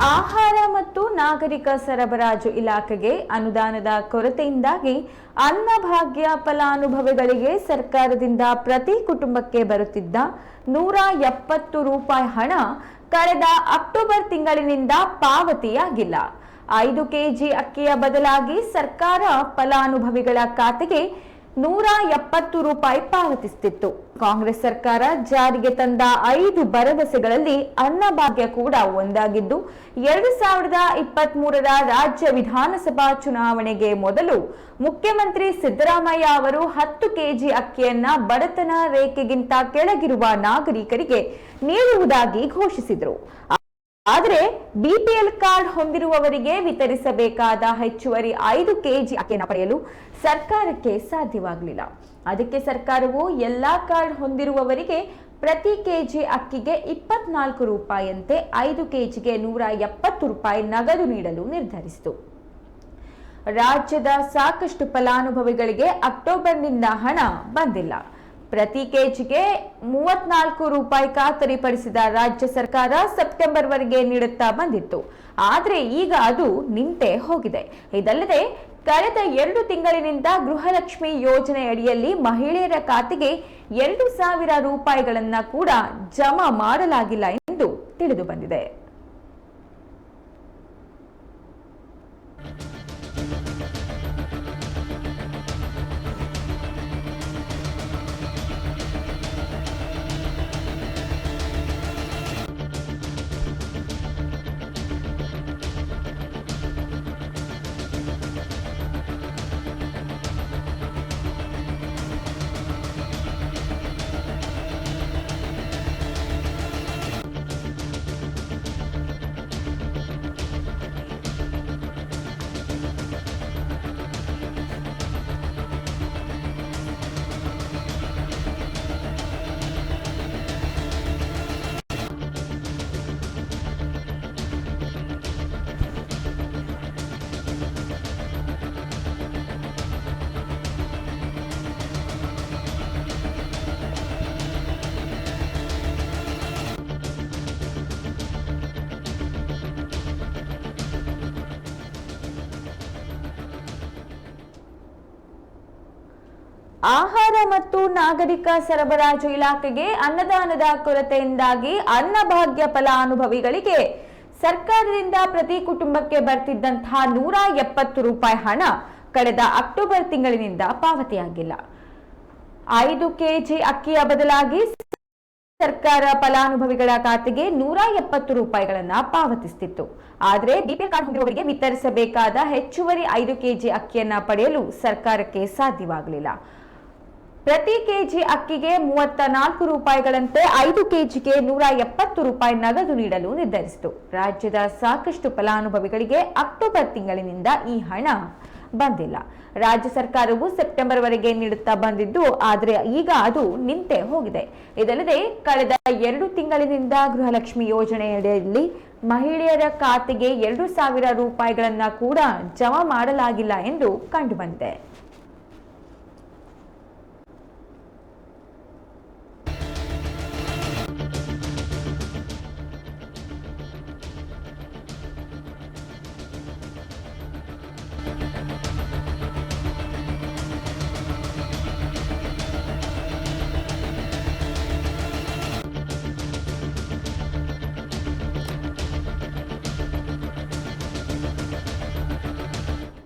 ಆಹಾರ ಮತ್ತು ನಾಗರಿಕ ಸರಬರಾಜು ಇಲಾಖೆಗೆ ಅನುದಾನದ ಕೊರತೆಯಿಂದಾಗಿ ಅನ್ನಭಾಗ್ಯ ಫಲಾನುಭವಿಗಳಿಗೆ ಸರ್ಕಾರದಿಂದ ಪ್ರತಿ ಕುಟುಂಬಕ್ಕೆ ಬರುತ್ತಿದ್ದ ₹170 ಹಣ ಕಳೆದ ಅಕ್ಟೋಬರ್ ತಿಂಗಳಿನಿಂದ ಪಾವತಿಯಾಗಿಲ್ಲ. 5 ಕೆಜಿ ಅಕ್ಕಿಯ ಬದಲಾಗಿ ಸರ್ಕಾರ ಫಲಾನುಭವಿಗಳ ಖಾತೆಗೆ ₹170 ಪಾವತಿಸುತ್ತಿತ್ತು. ಕಾಂಗ್ರೆಸ್ ಸರ್ಕಾರ ಜಾರಿಗೆ ತಂದ 5 ಭರವಸೆಗಳಲ್ಲಿ ಅನ್ನಭಾಗ್ಯ ಕೂಡ ಒಂದಾಗಿದ್ದು, 2023ರ ರಾಜ್ಯ ವಿಧಾನಸಭಾ ಚುನಾವಣೆಗೆ ಮೊದಲು ಮುಖ್ಯಮಂತ್ರಿ ಸಿದ್ದರಾಮಯ್ಯ ಅವರು 10 ಕೆಜಿ ಅಕ್ಕಿಯನ್ನ ಬಡತನ ರೇಖೆಗಿಂತ ಕೆಳಗಿರುವ ನಾಗರಿಕರಿಗೆ ನೀಡುವುದಾಗಿ ಘೋಷಿಸಿದರು. ಆದರೆ ಬಿಪಿಎಲ್ ಕಾರ್ಡ್ ಹೊಂದಿರುವವರಿಗೆ ವಿತರಿಸಬೇಕಾದ ಹೆಚ್ಚುವರಿ 5 ಕೆಜಿ ಅಕ್ಕಿಯನ್ನು ಪಡೆಯಲು ಸರ್ಕಾರಕ್ಕೆ ಸಾಧ್ಯವಾಗಲಿಲ್ಲ. ಅದಕ್ಕೆ ಸರ್ಕಾರವು ಎಲ್ಲಾ ಕಾರ್ಡ್ ಹೊಂದಿರುವವರಿಗೆ ಪ್ರತಿ ಕೆಜಿ ಅಕ್ಕಿಗೆ ₹24 5 ಕೆಜಿಗೆ ₹170 ನಗದು ನೀಡಲು ನಿರ್ಧರಿಸಿತು. ರಾಜ್ಯದ ಸಾಕಷ್ಟು ಫಲಾನುಭವಿಗಳಿಗೆ ಅಕ್ಟೋಬರ್ನಿಂದ ಹಣ ಬಂದಿಲ್ಲ. ಪ್ರತಿ ಕೆಜಿಗೆ ₹34 ಖಾತರಿಪಡಿಸಿದ ರಾಜ್ಯ ಸರ್ಕಾರ ಸೆಪ್ಟೆಂಬರ್ವರೆಗೆ ನೀಡುತ್ತಾ ಬಂದಿತ್ತು. ಆದರೆ ಈಗ ಅದು ನಿಂತೇ ಹೋಗಿದೆ. ಇದಲ್ಲದೆ ಕಳೆದ 2 ತಿಂಗಳಿನಿಂದ ಗೃಹಲಕ್ಷ್ಮಿ ಯೋಜನೆ ಅಡಿಯಲ್ಲಿ ಮಹಿಳೆಯರ ಖಾತೆಗೆ ₹2,000 ಕೂಡ ಜಮಾ ಮಾಡಲಾಗಿಲ್ಲ ಎಂದು ತಿಳಿದು ಬಂದಿದೆ. ಆಹಾರ ಮತ್ತು ನಾಗರಿಕ ಸರಬರಾಜು ಇಲಾಖೆಗೆ ಅನುದಾನದ ಕೊರತೆಯಿಂದಾಗಿ ಅನ್ನಭಾಗ್ಯ ಫಲಾನುಭವಿಗಳಿಗೆ ಸರ್ಕಾರದಿಂದ ಪ್ರತಿ ಕುಟುಂಬಕ್ಕೆ ಬರ್ತಿದ್ದಂತಹ ₹170 ಹಣ ಕಳೆದ ಅಕ್ಟೋಬರ್ ತಿಂಗಳಿನಿಂದ ಪಾವತಿಯಾಗಿಲ್ಲ. 5 ಕೆಜಿ ಅಕ್ಕಿಯ ಬದಲಾಗಿ ಸರ್ಕಾರ ಫಲಾನುಭವಿಗಳ ಖಾತೆಗೆ ₹170 ಪಾವತಿಸುತ್ತಿತ್ತು. ಆದರೆ ಬಿಪಿಎಲ್ ಕಾರ್ಡ್ ಹೊಂದಿರುವವರಿಗೆ ವಿತರಿಸಬೇಕಾದ ಹೆಚ್ಚುವರಿ 5 ಕೆಜಿ ಅಕ್ಕಿಯನ್ನ ಪಡೆಯಲು ಸರ್ಕಾರಕ್ಕೆ ಸಾಧ್ಯವಾಗಲಿಲ್ಲ. ಪ್ರತಿ ಕೆಜಿ ಅಕ್ಕಿಗೆ ₹34 5 ಕೆಜಿಗೆ ₹170 ನಗದು ನೀಡಲು ನಿರ್ಧರಿಸಿತು. ರಾಜ್ಯದ ಸಾಕಷ್ಟು ಫಲಾನುಭವಿಗಳಿಗೆ ಅಕ್ಟೋಬರ್ ತಿಂಗಳಿನಿಂದ ಈ ಹಣ ಬಂದಿಲ್ಲ. ರಾಜ್ಯ ಸರ್ಕಾರವು ಸೆಪ್ಟೆಂಬರ್ವರೆಗೆ ನೀಡುತ್ತಾ ಬಂದಿದ್ದು, ಆದರೆ ಈಗ ಅದು ನಿಂತೇ ಹೋಗಿದೆ. ಇದಲ್ಲದೆ ಕಳೆದ 2 ತಿಂಗಳಿನಿಂದ ಗೃಹಲಕ್ಷ್ಮಿ ಯೋಜನೆಯಡಿಯಲ್ಲಿ ಮಹಿಳೆಯರ ಖಾತೆಗೆ ₹2,000 ಕೂಡ ಜಮಾ ಮಾಡಲಾಗಿಲ್ಲ ಎಂದು ಕಂಡುಬಂದಿದೆ.